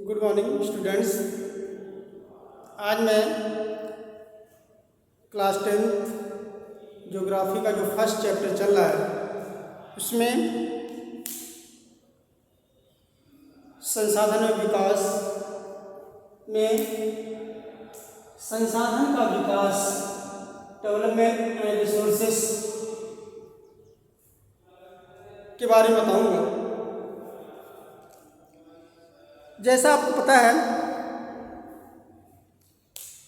Good morning students. आज मैं class 10th geography का जो फर्स्ट चैप्टर चल रहा है उसमें संसाधन और विकास में संसाधन का विकास, डेवलपमेंट एंड रिसोर्सेस के बारे में बताऊंगा। जैसा आपको पता है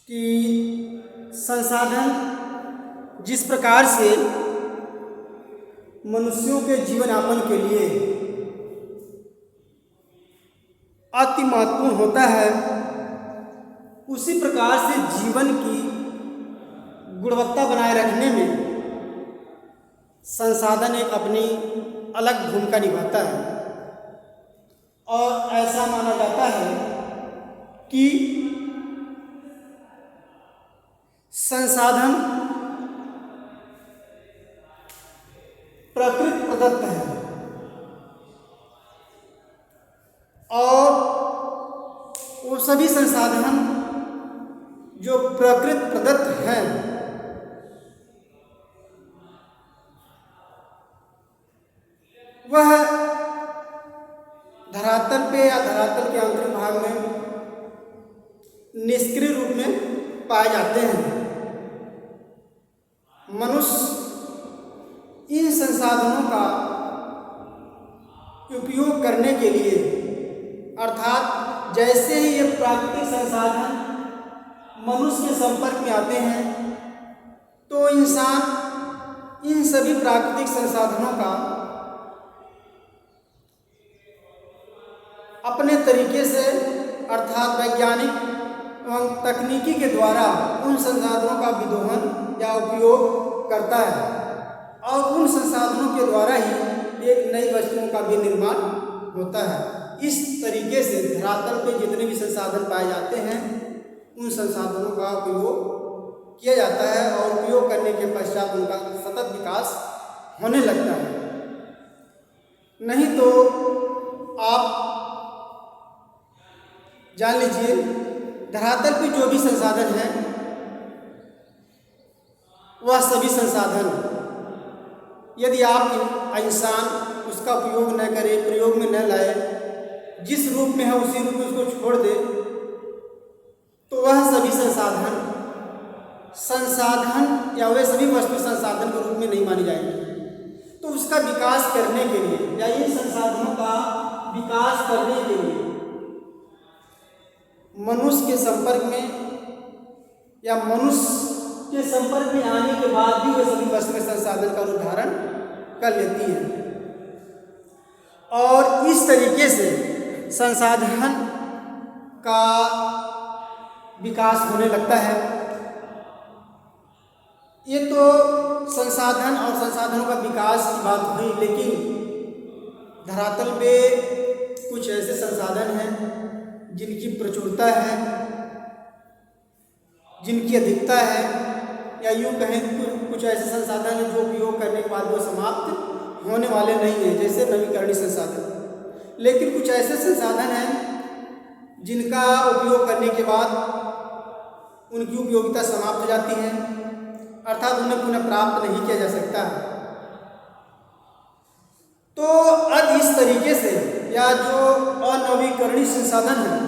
कि संसाधन जिस प्रकार से मनुष्यों के जीवन यापन के लिए अति महत्वपूर्ण होता है, उसी प्रकार से जीवन की गुणवत्ता बनाए रखने में संसाधन एक अपनी अलग भूमिका निभाता है। और ऐसा माना जाता है कि संसाधन प्रकृति प्रदत्त है और वो सभी संसाधन जो प्रकृति प्रदत्त हैं वह धरातल पे या धरातल के आंतरिक भाग में निष्क्रिय रूप में पाए जाते हैं। मनुष्य इन संसाधनों का उपयोग करने के लिए, अर्थात जैसे ही ये प्राकृतिक संसाधन मनुष्य के संपर्क में आते हैं तो इंसान इन सभी प्राकृतिक संसाधनों का अपने तरीके से, अर्थात वैज्ञानिक एवं तकनीकी के द्वारा उन संसाधनों का विदोहन या उपयोग करता है और उन संसाधनों के द्वारा ही एक नई वस्तुओं का भी निर्माण होता है। इस तरीके से धरातल पे जितने भी संसाधन पाए जाते हैं उन संसाधनों का उपयोग किया जाता है और उपयोग करने के पश्चात उनका सतत विकास होने लगता है। नहीं तो आप जान लीजिए, धरातल पे जो भी संसाधन है वह सभी संसाधन यदि आप इंसान उसका उपयोग न करे, प्रयोग में न लाए, जिस रूप में है उसी रूप में उसको छोड़ दे, तो वह सभी संसाधन या वे सभी वस्तु संसाधन के रूप में नहीं मानी जाएंगी। तो उसका विकास करने के लिए या इन संसाधनों का विकास करने के लिए मनुष्य के संपर्क में या मनुष्य के संपर्क में आने के बाद भी वे सभी वस्तुएं संसाधन का रूप धारण कर लेती हैं और इस तरीके से संसाधन का विकास होने लगता है। ये तो संसाधन और संसाधनों का विकास की बात हुई, लेकिन धरातल पे कुछ ऐसे संसाधन हैं जिनकी प्रचुरता है, जिनकी अधिकता है, या यूँ कहें कुछ ऐसे संसाधन हैं जो उपयोग करने के बाद वो समाप्त होने वाले नहीं हैं, जैसे नवीकरणीय संसाधन। लेकिन कुछ ऐसे संसाधन हैं जिनका उपयोग करने के बाद उनकी उपयोगिता समाप्त हो जाती है, अर्थात उन्हें पुनः प्राप्त नहीं किया जा सकता। तो अब इस तरीके से या जो अनवीकरणीय संसाधन हैं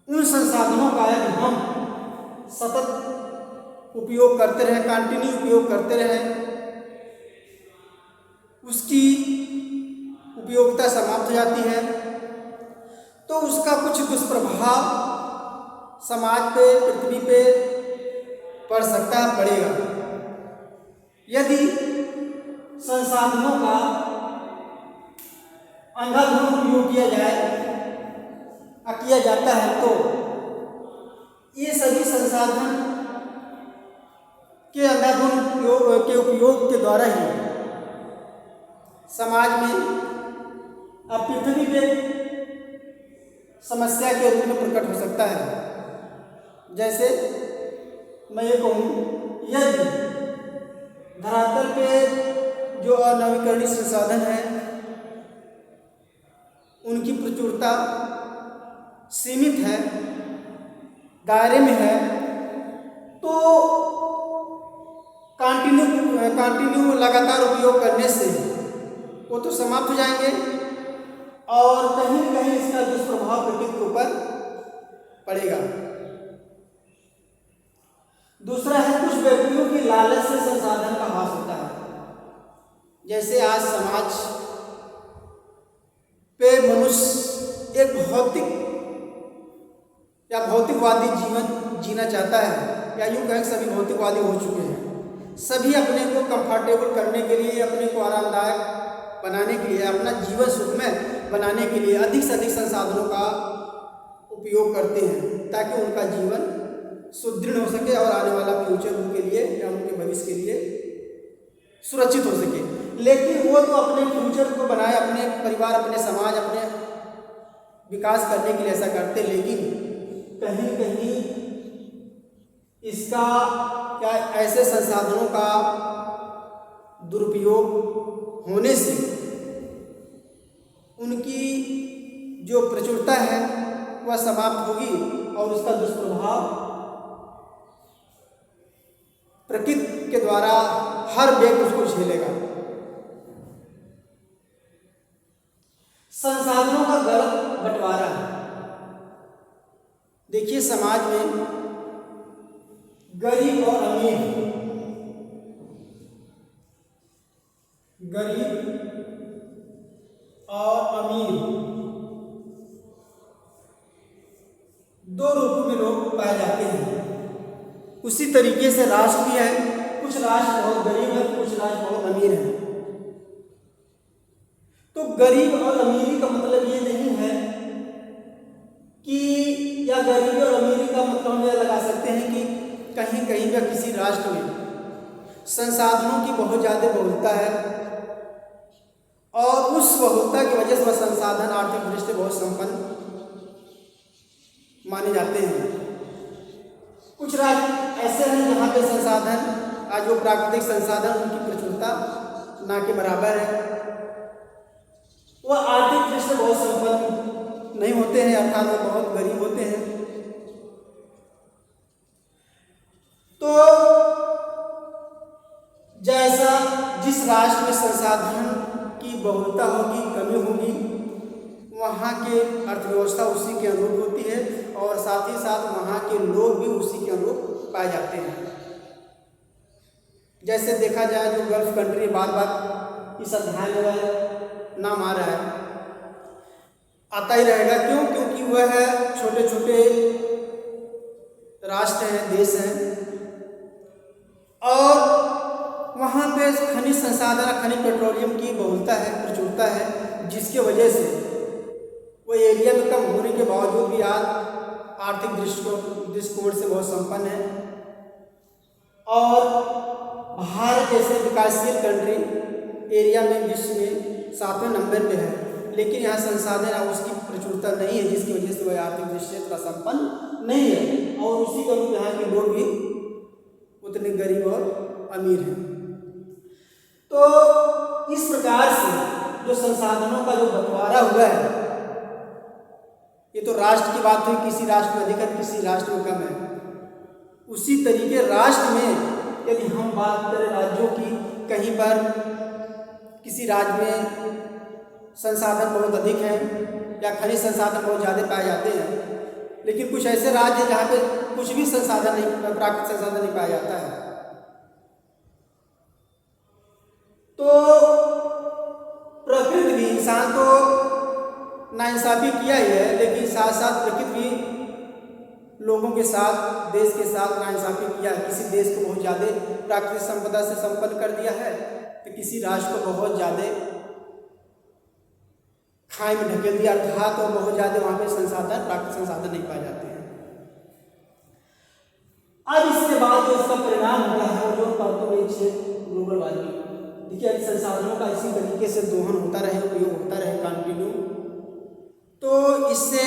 उन संसाधनों का यदि हम सतत उपयोग करते रहें, कंटिन्यू उपयोग करते रहें, उसकी उपयोगिता समाप्त हो जाती है तो उसका कुछ दुष्प्रभाव समाज पे, पृथ्वी पे पड़ सकता है, पड़ेगा। यदि संसाधनों का अंधाधुंध उपयोग किया जाता है तो ये सभी संसाधन के अंधाधुंध उपयोग के द्वारा ही समाज में अब पृथ्वी पे समस्या के रूप में प्रकट हो सकता है। जैसे मैं ये कहूँ, यदि धरातल पे जो अनवीकरणीय संसाधन हैं उनकी प्रचुरता सीमित है, दायरे में है, तो कंटिन्यू लगातार उपयोग करने से वो तो समाप्त हो जाएंगे और कहीं न कहीं इसका दुष्प्रभाव प्रकृति के ऊपर पड़ेगा। दूसरा है, कुछ व्यक्तियों की लालच से संसाधन का ह्रास होता है। जैसे आज समाज पे मनुष्य एक भौतिक या भौतिकवादी जीवन जीना चाहता है, या यूँ कहें सभी भौतिकवादी हो चुके हैं। सभी अपने को कंफर्टेबल करने के लिए, अपने को आरामदायक बनाने के लिए, अपना जीवन सुखमय बनाने के लिए अधिक से अधिक संसाधनों का उपयोग करते हैं ताकि उनका जीवन सुदृढ़ हो सके और आने वाला फ्यूचर उनके लिए या उनके भविष्य के लिए सुरक्षित हो सके। लेकिन वो तो अपने फ्यूचर को बनाए, अपने परिवार, अपने समाज, अपने विकास करने के लिए ऐसा करते, लेकिन कहीं कहीं इसका या ऐसे संसाधनों का दुरुपयोग होने से उनकी जो प्रचुरता है वह समाप्त होगी और उसका दुष्प्रभाव प्रकृति के द्वारा हर व्यक्ति उसको झेलेगा। संसाधनों का गलत बंटवारा। देखिए, समाज में गरीब और अमीर, गरीब और अमीर दो रूप में लोग पाए जाते हैं। उसी तरीके से राष्ट्र भी है, कुछ राष्ट्र बहुत गरीब है, कुछ राष्ट्र बहुत अमीर है। तो गरीब और अमीरी का मतलब ये नहीं है कि, या गरीबी और अमीरी का मतलब हम यह लगा सकते हैं कि कहीं कहीं या किसी राष्ट्र में संसाधनों की बहुत ज़्यादा बहुलता है और उस बहुलता की वजह से वह संसाधन आर्थिक दृष्टि से बहुत संपन्न माने जाते हैं। कुछ राज्य ऐसे हैं जहाँ पे संसाधन, आज जो प्राकृतिक संसाधन उनकी प्रचुरता ना के बराबर है, वह आर्थिक दृष्टि से बहुत संपन्न नहीं होते हैं, अर्थात वो बहुत गरीब होते हैं। तो जैसा जिस राष्ट्र में संसाधन की बहुलता होगी, कमी होगी, वहाँ के अर्थव्यवस्था उसी के अनुरूप होती है और साथ ही साथ वहाँ के लोग भी उसी के अनुरूप पाए जाते हैं। जैसे देखा जाए, जो गल्फ कंट्री बार बार इस अध्याय में नाम आ रहा है, आता ही रहेगा। क्यों? क्योंकि वह छोटे छोटे राष्ट्र हैं, देश हैं और वहाँ पे खनिज संसाधन, खनिज पेट्रोलियम की बहुलता है, प्रचुरता है, जिसके वजह से वो एरिया में कम होने के बावजूद भी आज आर्थिक दृष्टिकोण से बहुत संपन्न है। और भारत जैसे विकासशील कंट्री एरिया में विश्व में 7वें नंबर पे है, लेकिन यहाँ संसाधन और उसकी प्रचुरता नहीं है, जिसकी वजह से वह आर्थिक दृष्टि से संपन्न नहीं है और उसी के अनुरूप यहाँ के लोग भी उतने गरीब और अमीर हैं। तो इस प्रकार से जो संसाधनों का जो बंटवारा हुआ है, ये तो राष्ट्र की बात हुई, किसी राष्ट्र में अधिक है, किसी राष्ट्र में कम है। उसी तरीके राष्ट्र में यदि हम बात करें राज्यों की, कहीं पर किसी राज्य में संसाधन बहुत अधिक हैं या खनिज संसाधन बहुत ज़्यादा पाए जाते हैं, लेकिन कुछ ऐसे राज्य हैं जहाँ पे कुछ भी संसाधन नहीं, प्राकृतिक संसाधन नहीं पाया जाता है। तो प्रकृति भी, इंसान तो नाइंसाफी किया ही है, लेकिन साथ साथ प्रकृति भी लोगों के साथ, देश के साथ नाइंसाफी किया है। किसी देश को बहुत ज़्यादा प्राकृतिक संपदा से संपन्न कर दिया है, तो किसी राष्ट्र को बहुत ज़्यादा खाई में ढकेल दिया, अर्थात तो बहुत ज़्यादा वहाँ पे संसाधन, प्राकृतिक संसाधन नहीं पाए जाते हैं। अब इसके बाद जो इसका परिणाम होता है वो जो परतों में ग्लोबल वार्मिंग। देखिए, संसाधनों का इसी तरीके से दोहन होता रहे, उपयोग होता रहे कंटिन्यू, तो इससे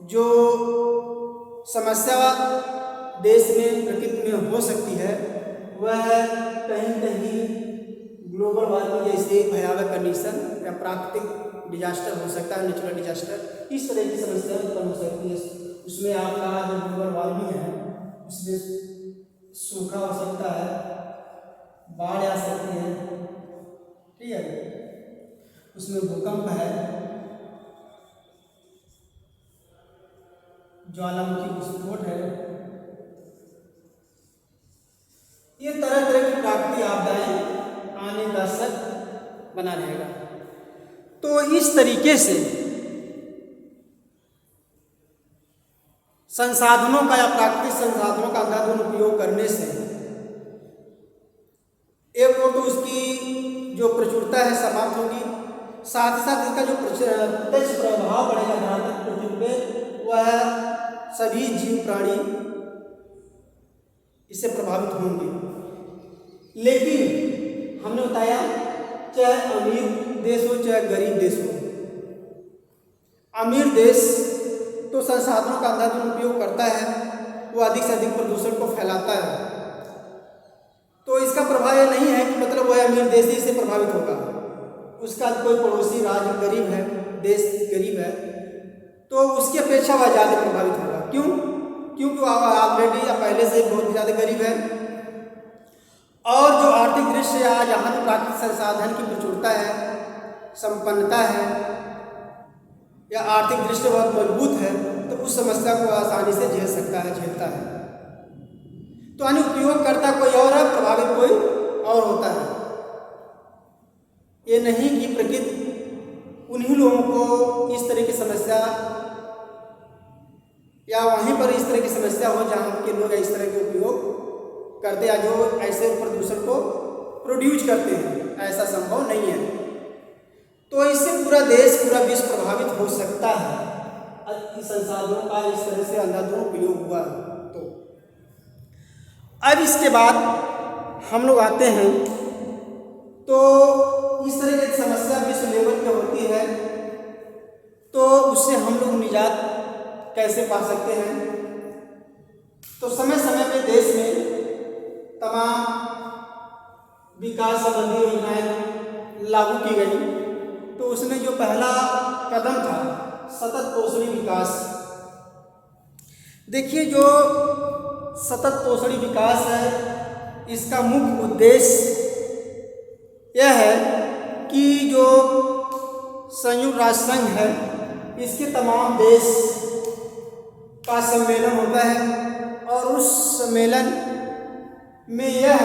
जो समस्या देश में, प्रकृति में हो सकती है, वह कहीं कहीं ग्लोबल वार्मिंग जैसे भयावह कंडीशन या प्राकृतिक डिजास्टर हो सकता है, नेचुरल डिजास्टर, इस तरह की समस्याएं उत्पन्न हो सकती है। उसमें आपका जो ग्लोबल वार्मिंग है उसमें सूखा हो सकता है, बाढ़ आ सकती है, ठीक है, उसमें भूकंप है, ज्वालामुखी विस्फोट है, ये तरह तरह की प्राकृतिक आपदाएं आने का शक बना रहेगा। तो इस तरीके से संसाधनों का या प्राकृतिक संसाधनों का अंधाधुंध उपयोग करने से एक तो उसकी जो प्रचुरता है समाप्त होगी, साथ ही साथ इसका जो प्रत्यक्ष प्रभाव पड़ेगा धरातल पृथ्वी पे, वह सभी जीव प्राणी इससे प्रभावित होंगे। लेकिन हमने बताया चाहे अमीर देश हो चाहे गरीब देश हो, अमीर देश तो संसाधनों का अंधाधुंध उपयोग करता है, वो अधिक से अधिक प्रदूषण को फैलाता है। तो इसका प्रभाव यह नहीं है कि मतलब वह अमीर देश ही से प्रभावित होगा, उसका कोई पड़ोसी राज्य गरीब है, देश गरीब है, तो उसकी अपेक्षा वह ज़्यादा प्रभावित होगा। क्यों? क्योंकि वह ऑलरेडी या पहले से बहुत ज़्यादा गरीब है, और जो आर्थिक दृष्टि या जहाँ प्राकृतिक संसाधन की प्रचुरता है, संपन्नता है, या आर्थिक दृष्टि बहुत मजबूत है, तो उस समस्या को आसानी से झेल सकता है, झेलता है। तो यानी उपयोग करता कोई और है, प्रभावित कोई और होता है। ये नहीं कि प्रकृति उन्हीं लोगों को इस तरह की समस्या या वहीं पर इस तरह की समस्या हो जहाँ के लोग इस तरह के उपयोग करते हैं, जो ऐसे प्रदूषण को प्रोड्यूस करते हैं, ऐसा संभव नहीं है। तो इससे पूरा देश, पूरा विश्व प्रभावित हो सकता है, इस संसाधनों का इस तरह से अंधाधुंध उपयोग हुआ। तो अब इसके बाद हम लोग आते हैं, तो इस तरह की समस्या विश्व लेवल पे होती है, तो उससे हम लोग निजात कैसे पा सकते हैं। तो समय समय पे देश में तमाम विकास संबंधी योजनाएं लागू की गई। तो उसमें जो पहला कदम था सतत पोषणी विकास। देखिए, जो सतत पोषणी विकास है, इसका मुख्य उद्देश्य यह है कि जो संयुक्त राष्ट्र संघ है, इसके तमाम देश का सम्मेलन होता है, और उस सम्मेलन में यह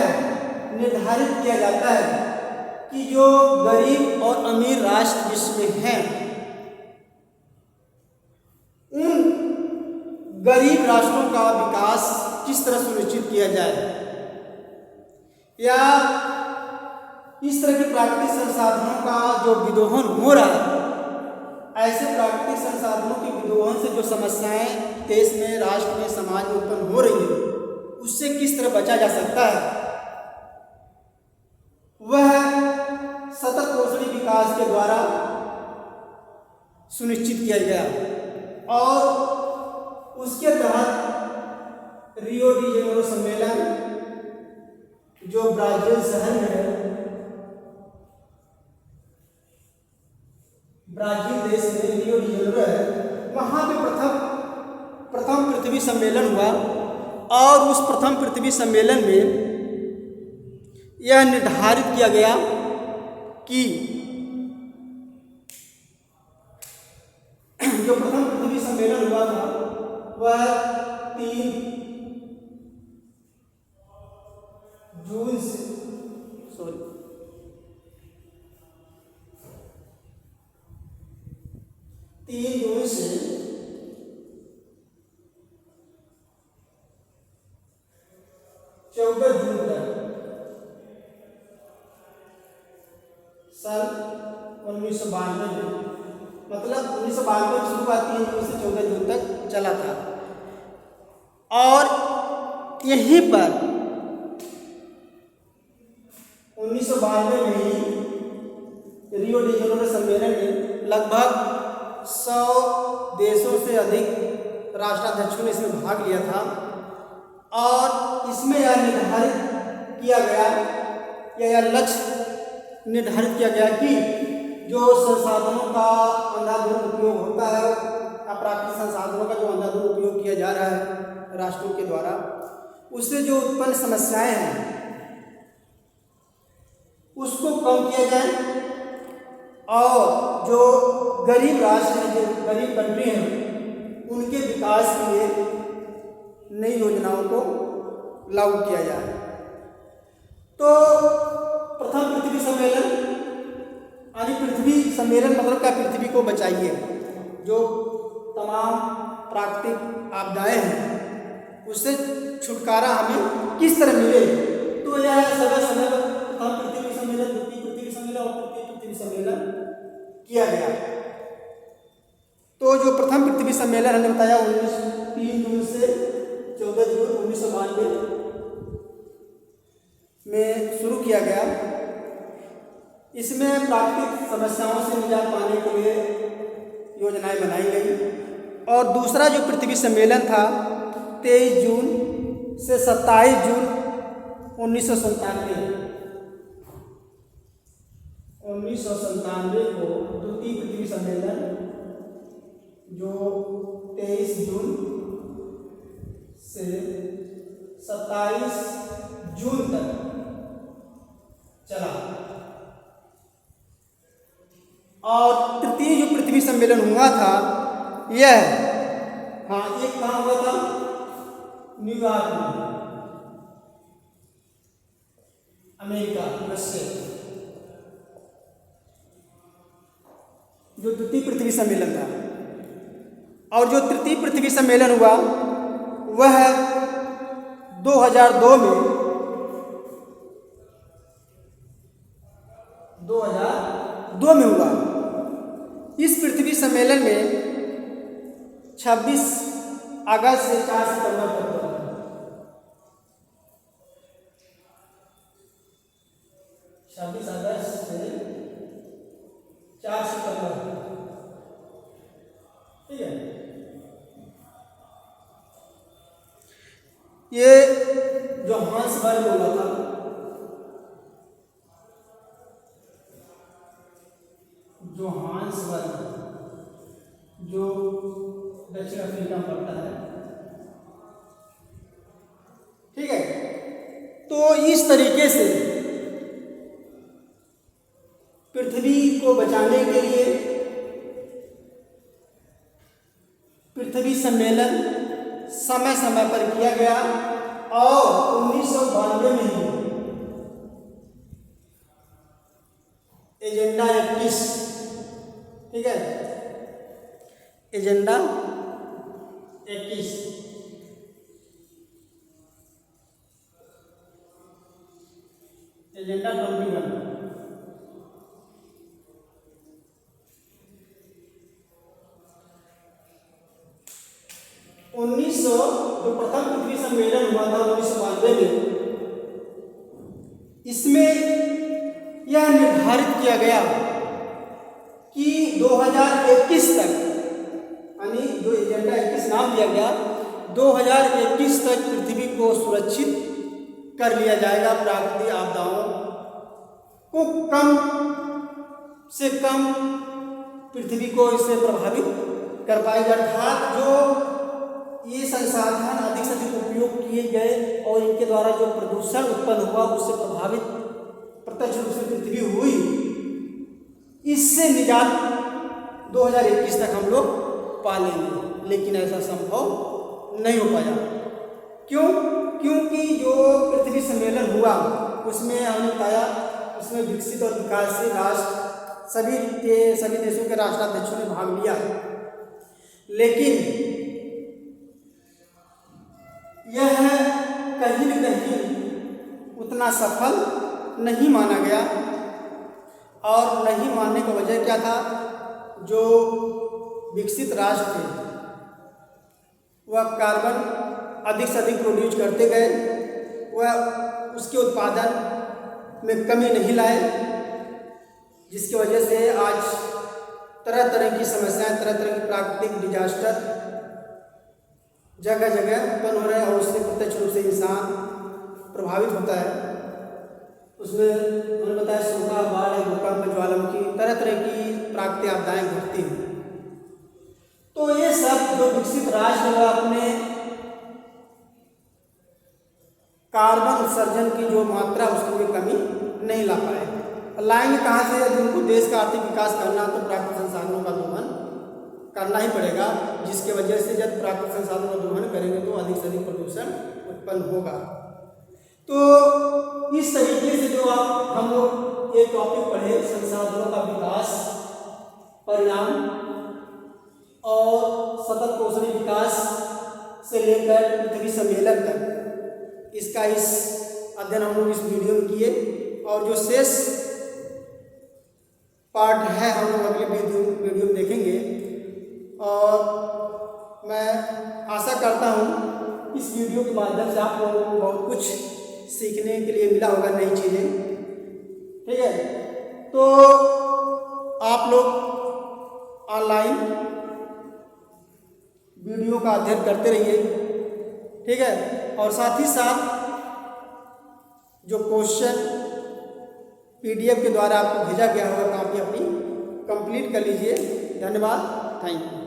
निर्धारित किया जाता है कि जो गरीब और अमीर राष्ट्र विश्व में हैं, उन गरीब राष्ट्रों का विकास किस तरह सुनिश्चित किया जाए, या इस तरह के प्राकृतिक संसाधनों का जो विदोहन हो रहा है, ऐसे प्राकृतिक संसाधनों के विदोहन से जो समस्याएं देश में, राष्ट्र में, समाज में उत्पन्न हो रही है, उससे किस तरह बचा जा सकता है, वह सतत पोषणी विकास के द्वारा सुनिश्चित किया गया। और उसके तहत रियो डी जेनेरो सम्मेलन, जो ब्राजील शहर में है, ब्राजील देश में रियो डी जेनेरो है, वहाँ पे प्रथम पृथ्वी सम्मेलन हुआ। और उस प्रथम पृथ्वी सम्मेलन में यह निर्धारित किया गया कि जो प्रथम पृथ्वी सम्मेलन हुआ था वह 3 जून से 14 जून तक साल 1992 में, मतलब 1992 में शुरू हुआ, 3 जून से 14 जून तक चला था। और यहीं पर 1992 में ही रियो डी जेनेरो सम्मेलन में लगभग 100 देशों से अधिक राष्ट्राध्यक्षों ने इसमें भाग लिया था। और इसमें यह निर्धारित किया गया या यह लक्ष्य निर्धारित किया गया कि जो संसाधनों का अंधाधुंध उपयोग होता है, प्राकृतिक संसाधनों का जो अंधाधुंध उपयोग किया जा रहा है राष्ट्रों के द्वारा, उससे जो उत्पन्न समस्याएं हैं उसको कम किया जाए और जो गरीब राष्ट्र हैं, जो गरीब कंट्री हैं, उनके विकास के लिए नई योजनाओं को लागू किया जाए। तो प्रथम पृथ्वी सम्मेलन यानी पृथ्वी सम्मेलन मतलब क्या, पृथ्वी को बचाइए, जो तमाम प्राकृतिक आपदाएं हैं उससे छुटकारा हमें किस तरह मिले। तो यह समय समय प्रथम पृथ्वी सम्मेलन, द्वितीय पृथ्वी सम्मेलन और तृतीय पृथ्वी सम्मेलन किया गया। तो जो प्रथम पृथ्वी सम्मेलन हमने बताया 3 जून से 14 जून 1992 में शुरू किया गया। इसमें प्राकृतिक समस्याओं से निजात पाने के लिए योजनाएं बनाई गई। और दूसरा जो पृथ्वी सम्मेलन था 23 जून से 27 जून 1997 को द्वितीय पृथ्वी सम्मेलन जो 23 जून से 27 जून तक चला। और तृतीय जो पृथ्वी सम्मेलन हुआ था यह एक कहाँ हुआ था, न्यूयॉर्क में, अमेरिका, यूएसए। जो द्वितीय पृथ्वी सम्मेलन था। और जो तृतीय पृथ्वी सम्मेलन हुआ वह 2002 में हुआ। इस पृथ्वी सम्मेलन में 26 अगस्त से 4 सितंबर तक हुआ। 26 अगस्त से 4 सितंबर, ठीक है। ये जोहान्सबर्ग में हुआ था। जोहान्सबर्ग जो दक्षिण अफ्रीका में पड़ता है, ठीक है। तो इस तरीके से पृथ्वी को बचाने के लिए पृथ्वी सम्मेलन समय समय पर किया गया। और 1992 में ही एजेंडा 21, ठीक है, एजेंडा 21 एजेंडा 21 जो प्रथम पृथ्वी सम्मेलन हुआ था 1992 में, इसमें यह निर्धारित किया गया कि 2021 तक, यानी जो एजेंडा 21 नाम दिया गया, 2021 तक पृथ्वी को सुरक्षित कर लिया जाएगा। प्राकृतिक आपदाओं को कम से कम पृथ्वी को इससे प्रभावित कर पाएगा। अर्थात जो ये संसाधन अधिक से अधिक उपयोग किए गए और इनके द्वारा जो प्रदूषण उत्पन्न हुआ उससे प्रभावित प्रत्यक्ष रूप से पृथ्वी हुई, इससे निजात 2021 तक हम लोग पा लेंगे। लेकिन ऐसा संभव नहीं हो पाया। क्यों? क्योंकि जो पृथ्वी सम्मेलन हुआ उसमें हमने बताया, उसमें विकसित और विकासशील राष्ट्र सभी देशों के राष्ट्राध्यक्षों ने भाग लिया, लेकिन यह कहीं न कहीं उतना सफल नहीं माना गया। और नहीं मानने की वजह क्या था? जो विकसित राष्ट्र थे वह कार्बन अधिक से अधिक प्रोड्यूस करते गए, वह उसके उत्पादन में कमी नहीं लाए, जिसकी वजह से आज तरह तरह की समस्याएं, तरह तरह की प्राकृतिक डिजास्टर जगह जगह उत्पन्न हो रहे हैं और उससे प्रत्यक्ष रूप से इंसान प्रभावित होता है। उसमें मैंने बताया सूखा, बाढ़, भूकंप, ज्वालामुखी, तरह तरह की प्राकृतिक आपदाएं घटती हैं। तो ये सब जो विकसित राष्ट्र वह अपने कार्बन उत्सर्जन की जो मात्रा उसमें कमी नहीं ला पाए। लाएंगे कहाँ से? यदि उनको देश का आर्थिक विकास करना तो प्राकृतिक संसाधनों का दोहन करना ही पड़ेगा, जिसके वजह से जब प्राकृतिक संसाधनों का दोहन करेंगे तो अधिक से अधिक प्रदूषण उत्पन्न होगा। तो इस तरीके से जो आप हम लोग ये टॉपिक पढ़े, संसाधनों का विकास, परिणाम और सतत पोषणीय विकास से लेकर पृथ्वी सम्मेलन तक, इसका इस अध्ययन हम लोग इस वीडियो में किए। और जो शेष पार्ट है हम लोग अगले वीडियो में देखेंगे। और मैं आशा करता हूँ इस वीडियो के माध्यम से आप लोगों को बहुत कुछ सीखने के लिए मिला होगा, नई चीज़ें। ठीक है, तो आप लोग ऑनलाइन वीडियो का अध्ययन करते रहिए। ठीक है, और साथ ही साथ जो क्वेश्चन PDF के द्वारा आपको भेजा गया होगा, कापी अपनी कंप्लीट कर लीजिए। धन्यवाद, थैंक यू।